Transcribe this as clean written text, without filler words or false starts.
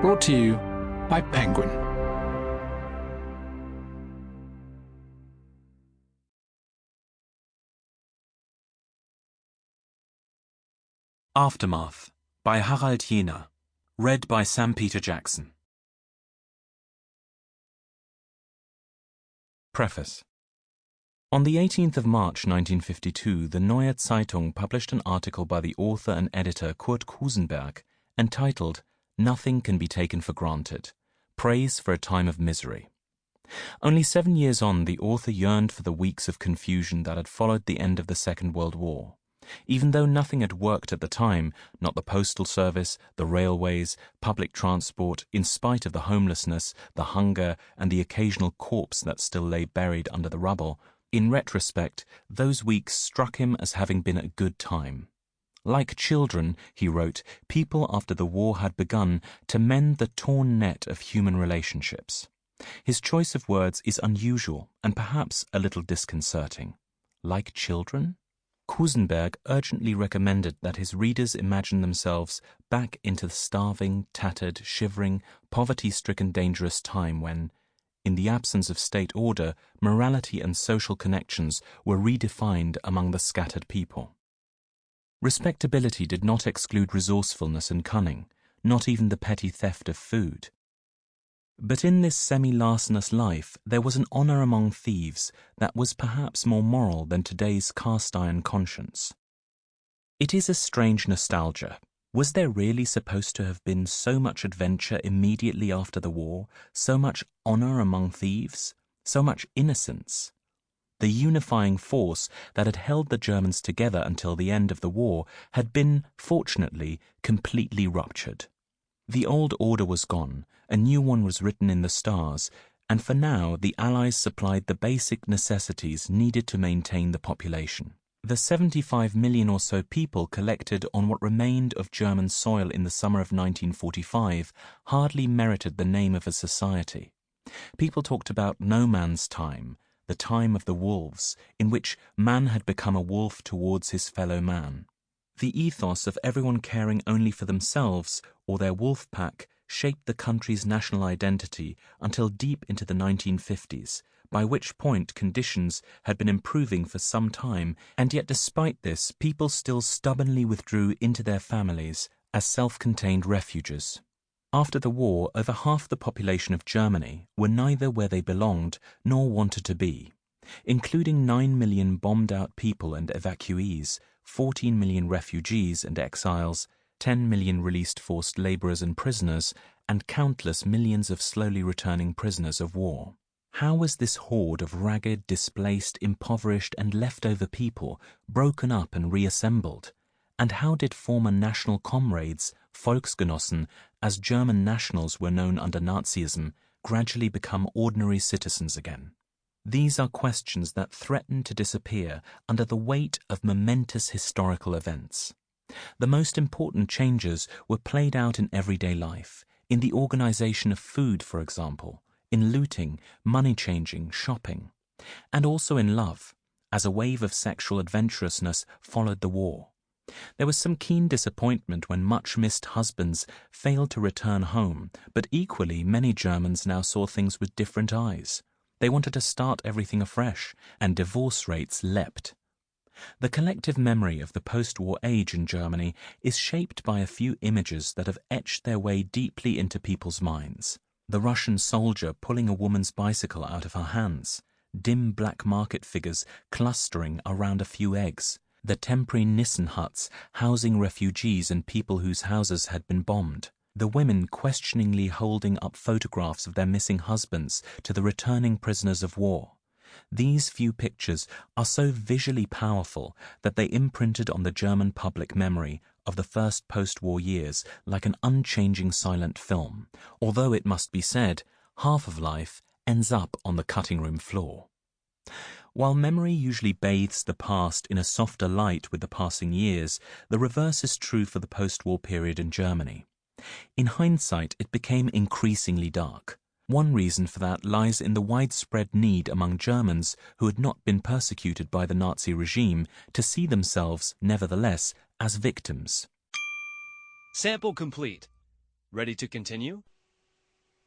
Brought to you by Penguin. Aftermath by Harald Jähner. Read by Sam Peter Jackson. Preface. On the 18th of March 1952, the Neue Zeitung published an article by the author and editor Kurt Kusenberg entitled "Nothing Can Be Taken for Granted. Praise for a Time of Misery." Only 7 years on, the author yearned for the weeks of confusion that had followed the end of the Second World War. Even though nothing had worked at the time, not the postal service, the railways, public transport, in spite of the homelessness, the hunger, and the occasional corpse that still lay buried under the rubble, in retrospect, those weeks struck him as having been a good time. Like children, he wrote, people after the war had begun to mend the torn net of human relationships. His choice of words is unusual and perhaps a little disconcerting. Like children? Kusenberg urgently recommended that his readers imagine themselves back into the starving, tattered, shivering, poverty-stricken, dangerous time when, in the absence of state order, morality and social connections were redefined among the scattered people. Respectability did not exclude resourcefulness and cunning, not even the petty theft of food. But in this semi-larcenous life there was an honor among thieves that was perhaps more moral than today's cast-iron conscience. It is a strange nostalgia. Was there really supposed to have been so much adventure immediately after the war, so much honor among thieves, so much innocence? The unifying force that had held the Germans together until the end of the war had been, fortunately, completely ruptured. The old order was gone, a new one was written in the stars, and for now the Allies supplied the basic necessities needed to maintain the population. The 75 million or so people collected on what remained of German soil in the summer of 1945 hardly merited the name of a society. People talked about no man's time, the time of the wolves, in which man had become a wolf towards his fellow man. The ethos of everyone caring only for themselves or their wolf pack shaped the country's national identity until deep into the 1950s, by which point conditions had been improving for some time, and yet despite this, people still stubbornly withdrew into their families as self-contained refuges. After the war, over half the population of Germany were neither where they belonged nor wanted to be, including 9 million bombed-out people and evacuees, 14 million refugees and exiles, 10 million released forced laborers and prisoners, and countless millions of slowly returning prisoners of war. How was this horde of ragged, displaced, impoverished, and leftover people broken up and reassembled? And how did former national comrades, Volksgenossen, as German nationals were known under Nazism, gradually become ordinary citizens again? These are questions that threaten to disappear under the weight of momentous historical events. The most important changes were played out in everyday life, in the organization of food, for example, in looting, money-changing, shopping, and also in love, as a wave of sexual adventurousness followed the war. There was some keen disappointment when much-missed husbands failed to return home, but equally many Germans now saw things with different eyes. They wanted to start everything afresh, and divorce rates leapt. The collective memory of the post-war age in Germany is shaped by a few images that have etched their way deeply into people's minds. The Russian soldier pulling a woman's bicycle out of her hands, dim black market figures clustering around a few eggs, the temporary Nissen huts housing refugees and people whose houses had been bombed, the women questioningly holding up photographs of their missing husbands to the returning prisoners of war. These few pictures are so visually powerful that they imprinted on the German public memory of the first post-war years like an unchanging silent film, although it must be said, half of life ends up on the cutting room floor. While memory usually bathes the past in a softer light with the passing years, the reverse is true for the post-war period in Germany. In hindsight, it became increasingly dark. One reason for that lies in the widespread need among Germans who had not been persecuted by the Nazi regime to see themselves, nevertheless, as victims. Sample complete. Ready to continue?